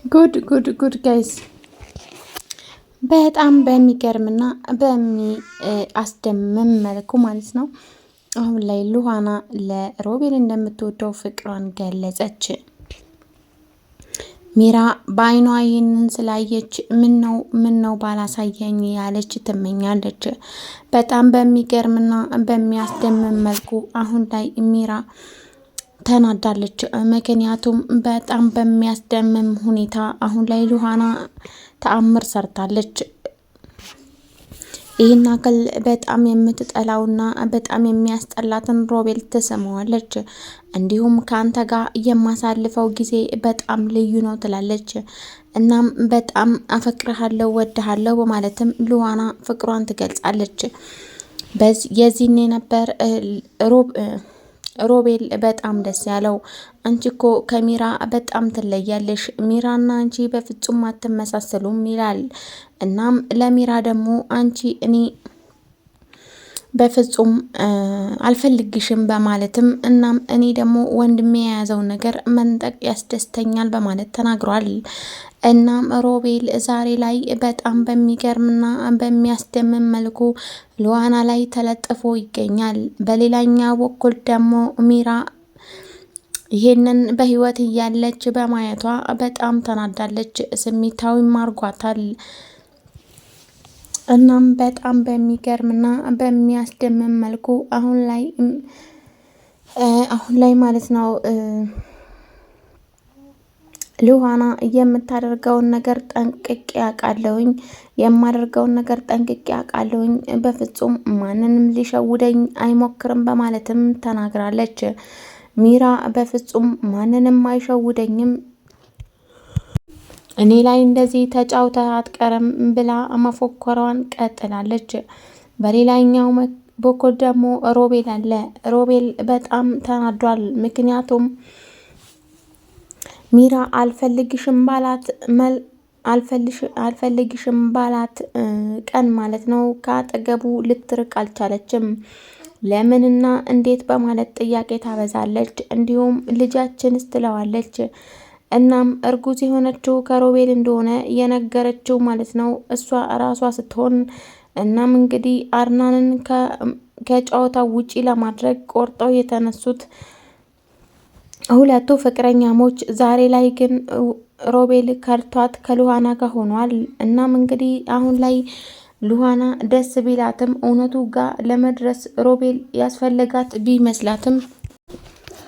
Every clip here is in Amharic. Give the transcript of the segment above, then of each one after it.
ጉድ ጋይስ በጣም በሚገርምና በሚያስደምም መልኩ ማለት ነው። አሁን ላይ ሉሃና ለሮቤል እንደምትወደው ፍቅሯን ገለጸች። ሚራ በአይኗ ይህንን ስላየች ምን ነው ባላሳየኝ ያለች ትመኛለች። በጣም በሚገርምና በሚያስደምም መልኩ አሁን ላይ ሚራ ተናዳለች። ምክንያቱም በጣም በሚያስደምም ሁኔታ አሁን ላይ ሉሃና ተአምር ሰርታለች። ይህን አክል በጣም የምትጠላውና በጣም የሚያስጠላትን ሮቤል ትስመዋለች። እንዲሁም ከአንተ ጋር የማሳልፈው ጊዜ በጣም ልዩ ነው ትላለች። እናም በጣም አፈቅርሃለሁ፣ ወድሃለሁ በማለትም ሉሃና ፍቅሯን ትገልጻለች። የዚህኔ ነበር ሮቤል በጣም ደስ ያለው። አንቺ እኮ ከሚራ በጣም ትለያለሽ፣ ሚራና አንቺ በፍጹም አትመሳሰሉም ይላል። እናም ለሚራ ደግሞ እኔ በፍጹም አልፈልግሽም በማለትም እናም እኔ ደግሞ ወንድሜ የያዘውን ነገር መንጠቅ ያስደስተኛል በማለት ተናግሯል። እናም ሮቤል ዛሬ ላይ በጣም በሚገርምና በሚያስደምም መልኩ ሉሃና ላይ ተለጥፎ ይገኛል። በሌላኛው በኩል ደግሞ ሚራ ይሄንን በህይወት እያለች በማየቷ በጣም ተናዳለች። ስሜታዊም አርጓታል። እናም በጣም በሚገርምና በሚያስደምም መልኩ አሁን ላይ ማለት ነው ሉሃና የምታደርገውን ነገር ጠንቅቄ አውቃለሁኝ፣ የማደርገውን ነገር ጠንቅቄ አውቃለሁኝ፣ በፍጹም ማንንም ሊሸውደኝ አይሞክርም በማለትም ተናግራለች። ሚራ በፍጹም ማንንም አይሸውደኝም፣ እኔ ላይ እንደዚህ ተጫውተ አትቀርም ብላ መፎከሯን ቀጥላለች። በሌላኛው በኩል ደግሞ ሮቤል አለ። ሮቤል በጣም ተናዷል። ምክንያቱም ሚራ አልፈልግሽም ባላት ቀን ማለት ነው ከአጠገቡ ልትርቅ አልቻለችም። ለምንና እንዴት በማለት ጥያቄ ታበዛለች። እንዲሁም ልጃችንስ ትለዋለች። እናም እርጉዝ የሆነችው ከሮቤል እንደሆነ የነገረችው ማለት ነው እሷ ራሷ ስትሆን፣ እናም እንግዲህ አድናንን ከጨዋታው ውጪ ለማድረግ ቆርጠው የተነሱት ሁለቱ ፍቅረኛሞች ዛሬ ላይ ግን ሮቤል ከርቷት ከሉሃና ጋር ሆኗል። እናም እንግዲህ አሁን ላይ ሉሃና ደስ ቢላትም እውነቱ ጋር ለመድረስ ሮቤል ያስፈለጋት ቢመስላትም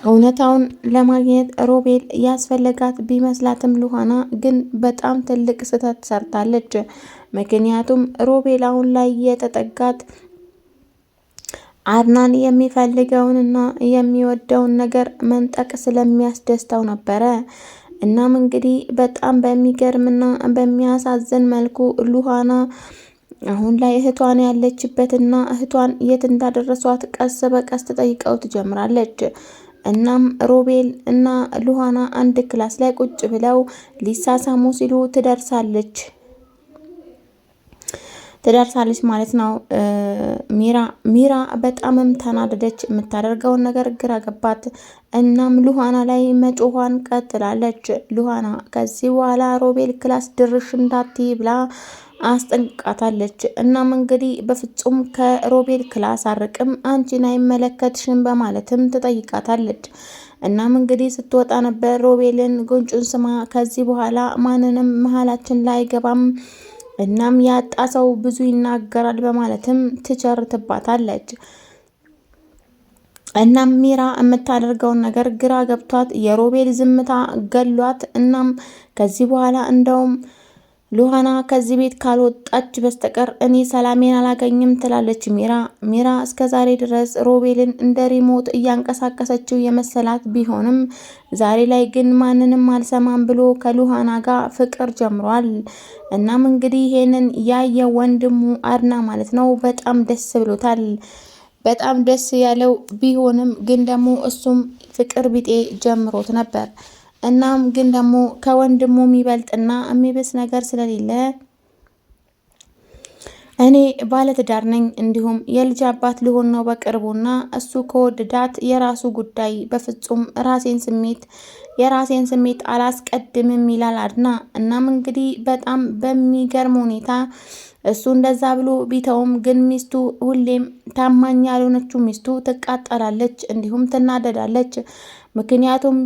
እውነታውን ለማግኘት ሮቤል ያስፈለጋት ቢመስላትም ሉሃና ግን በጣም ትልቅ ስህተት ሰርታለች። ምክንያቱም ሮቤል አሁን ላይ የተጠጋት አድናን የሚፈልገውንና የሚወደውን ነገር መንጠቅ ስለሚያስደስተው ነበረ። እናም እንግዲህ በጣም በሚገርምና በሚያሳዝን መልኩ ሉሃና አሁን ላይ እህቷን ያለችበትና እህቷን የት እንዳደረሷት ቀስ በቀስ ተጠይቀው ትጀምራለች። እናም ሮቤል እና ሉሃና አንድ ክላስ ላይ ቁጭ ብለው ሊሳሳሙ ሲሉ ትደርሳለች ማለት ነው። ሚራ በጣምም ተናደደች። የምታደርገውን ነገር ግራ ገባት። እናም ሉሃና ላይ መጮኋን ቀጥላለች። ሉሃና ከዚህ በኋላ ሮቤል ክላስ ድርሽ እንዳትይ ብላ አስጠንቅቃታለች። እናም እንግዲህ በፍጹም ከሮቤል ክላስ አርቅም፣ አንቺን አይመለከትሽም በማለትም ትጠይቃታለች። እናም እንግዲህ ስትወጣ ነበር ሮቤልን ጉንጩን ስማ፣ ከዚህ በኋላ ማንንም መሀላችን ላይ አይገባም፣ እናም ያጣ ሰው ብዙ ይናገራል በማለትም ትቸርትባታለች። እናም ሚራ የምታደርገውን ነገር ግራ ገብቷት የሮቤል ዝምታ ገሏት። እናም ከዚህ በኋላ እንደውም ሉሃና ከዚህ ቤት ካልወጣች በስተቀር እኔ ሰላሜን አላገኝም ትላለች ሚራ እስከ ዛሬ ድረስ ሮቤልን እንደ ሪሞት እያንቀሳቀሰችው የመሰላት ቢሆንም ዛሬ ላይ ግን ማንንም አልሰማም ብሎ ከሉሃና ጋር ፍቅር ጀምሯል። እናም እንግዲህ ይሄንን ያየ ወንድሙ አድና ማለት ነው በጣም ደስ ብሎታል። በጣም ደስ ያለው ቢሆንም ግን ደግሞ እሱም ፍቅር ቢጤ ጀምሮት ነበር። እናም ግን ደግሞ ከወንድሙ የሚበልጥና የሚብስ ነገር ስለሌለ እኔ ባለትዳር ነኝ፣ እንዲሁም የልጅ አባት ልሆን ነው በቅርቡና እሱ ከወደዳት የራሱ ጉዳይ፣ በፍጹም የራሴን ስሜት አላስቀድምም ይላል አድና። እናም እንግዲህ በጣም በሚገርም ሁኔታ እሱ እንደዛ ብሎ ቢተውም ግን ሚስቱ ሁሌም ታማኝ ያልሆነችው ሚስቱ ትቃጠላለች፣ እንዲሁም ትናደዳለች። ምክንያቱም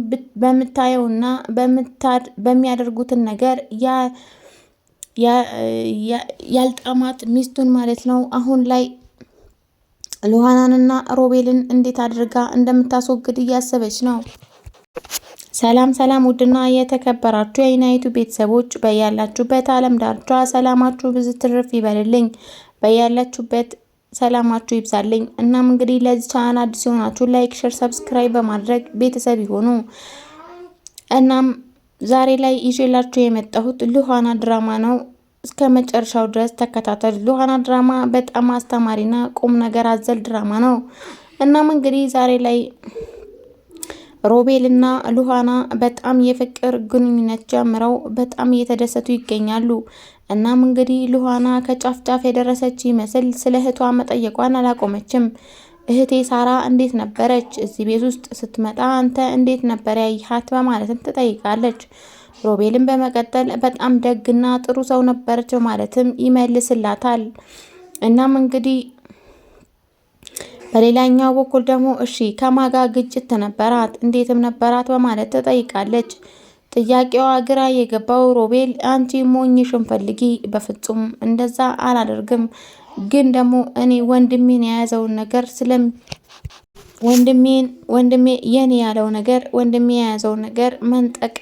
በምታየውና በሚያደርጉትን ነገር ያልጣማት ሚስቱን ማለት ነው። አሁን ላይ ሉሃናንና ሮቤልን እንዴት አድርጋ እንደምታስወግድ እያሰበች ነው። ሰላም ሰላም! ውድና የተከበራችሁ የአይናይቱ ቤተሰቦች በያላችሁበት ዓለም ዳርቻ ሰላማችሁ ብዙ ትርፍ ይበልልኝ። በያላችሁበት ሰላማችሁ ይብዛልኝ። እናም እንግዲህ ለዚህ ቻናል አዲስ የሆናችሁ ላይክ፣ ሼር፣ ሰብስክራይብ በማድረግ ቤተሰብ ይሆኑ። እናም ዛሬ ላይ ይዤላችሁ የመጣሁት ሉሃና ድራማ ነው። እስከ መጨረሻው ድረስ ተከታተሉ። ሉሃና ድራማ በጣም አስተማሪና ቁም ነገር አዘል ድራማ ነው። እናም እንግዲህ ዛሬ ላይ ሮቤልና ሉሃና በጣም የፍቅር ግንኙነት ጀምረው በጣም እየተደሰቱ ይገኛሉ። እናም እንግዲህ ሉሃና ከጫፍ ጫፍ የደረሰች ይመስል ስለ እህቷ መጠየቋን አላቆመችም። እህቴ ሳራ እንዴት ነበረች? እዚህ ቤት ውስጥ ስትመጣ አንተ እንዴት ነበር ያይሃት? በማለትም ትጠይቃለች። ሮቤልን በመቀጠል በጣም ደግና ጥሩ ሰው ነበረች ማለትም ይመልስላታል። እናም እንግዲህ በሌላኛው በኩል ደግሞ እሺ ከማጋ ግጭት ነበራት? እንዴትም ነበራት? በማለት ትጠይቃለች። ጥያቄዋ ግራ የገባው ሮቤል አንቺ ሞኝሽን ፈልጊ፣ በፍጹም እንደዛ አላደርግም፣ ግን ደግሞ እኔ ወንድሜን የያዘውን ነገር ወንድሜ የኔ ያለው ነገር ወንድሜ የያዘውን ነገር መንጠቅ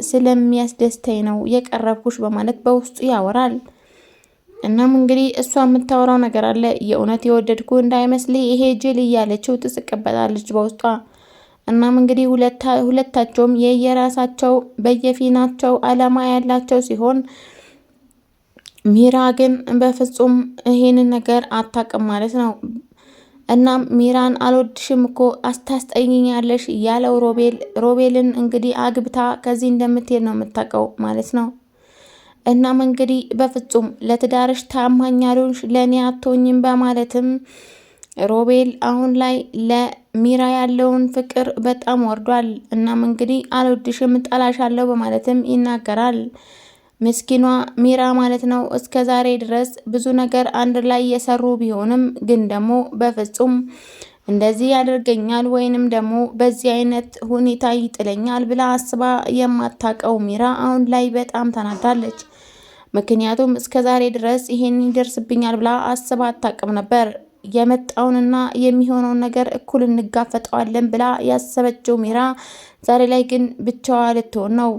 ስለሚያስደስተኝ ነው የቀረብኩሽ በማለት በውስጡ ያወራል። እናም እንግዲህ እሷ የምታወራው ነገር አለ። የእውነት የወደድኩ እንዳይመስል ይሄ ጅል እያለችው ትስቅበታለች በውስጧ። እናም እንግዲህ ሁለታቸውም የየራሳቸው በየፊናቸው አላማ ያላቸው ሲሆን ሚራ ግን በፍጹም ይሄንን ነገር አታውቅም ማለት ነው። እናም ሚራን አልወድሽም እኮ አስታስጠይኛለሽ ያለው ሮቤልን እንግዲህ አግብታ ከዚህ እንደምትሄድ ነው የምታውቀው ማለት ነው። እናም እንግዲህ በፍጹም ለትዳርሽ ታማኝ ያልሆንሽ ለእኔ አትሆኝም በማለትም ሮቤል አሁን ላይ ለሚራ ያለውን ፍቅር በጣም ወርዷል። እናም እንግዲህ አልወድሽም እጠላሻለሁ በማለትም ይናገራል። ምስኪኗ ሚራ ማለት ነው። እስከ ዛሬ ድረስ ብዙ ነገር አንድ ላይ የሰሩ ቢሆንም ግን ደግሞ በፍጹም እንደዚህ ያደርገኛል ወይንም ደግሞ በዚህ አይነት ሁኔታ ይጥለኛል ብላ አስባ የማታውቀው ሚራ አሁን ላይ በጣም ተናዳለች። ምክንያቱም እስከ ዛሬ ድረስ ይሄን ይደርስብኛል ብላ አስባ አታውቅም ነበር። የመጣውንና የሚሆነውን ነገር እኩል እንጋፈጠዋለን ብላ ያሰበችው ሚራ ዛሬ ላይ ግን ብቻዋ ልትሆን ነው።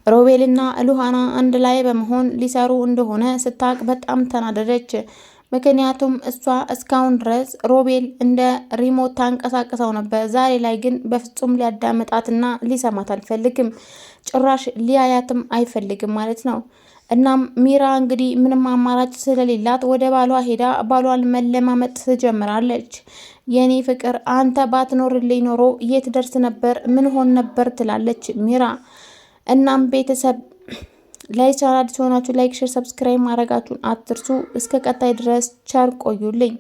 ሮቤልና ሉሃና አንድ ላይ በመሆን ሊሰሩ እንደሆነ ስታቅ በጣም ተናደደች። ምክንያቱም እሷ እስካሁን ድረስ ሮቤል እንደ ሪሞት ታንቀሳቅሰው ነበር። ዛሬ ላይ ግን በፍጹም ሊያዳምጣትና ሊሰማት አልፈልግም፣ ጭራሽ ሊያያትም አይፈልግም ማለት ነው። እናም ሚራ እንግዲህ ምንም አማራጭ ስለሌላት ወደ ባሏ ሄዳ ባሏን መለማመጥ ትጀምራለች። የኔ ፍቅር አንተ ባትኖርልኝ ኖሮ የት ደርስ ነበር? ምን ሆን ነበር? ትላለች ሚራ። እናም ቤተሰብ ላይ ቻናል ሆናችሁ ላይክ፣ ሼር፣ ሰብስክራይብ ማድረጋችሁን አትርሱ። እስከ ቀጣይ ድረስ ቸር ቆዩልኝ።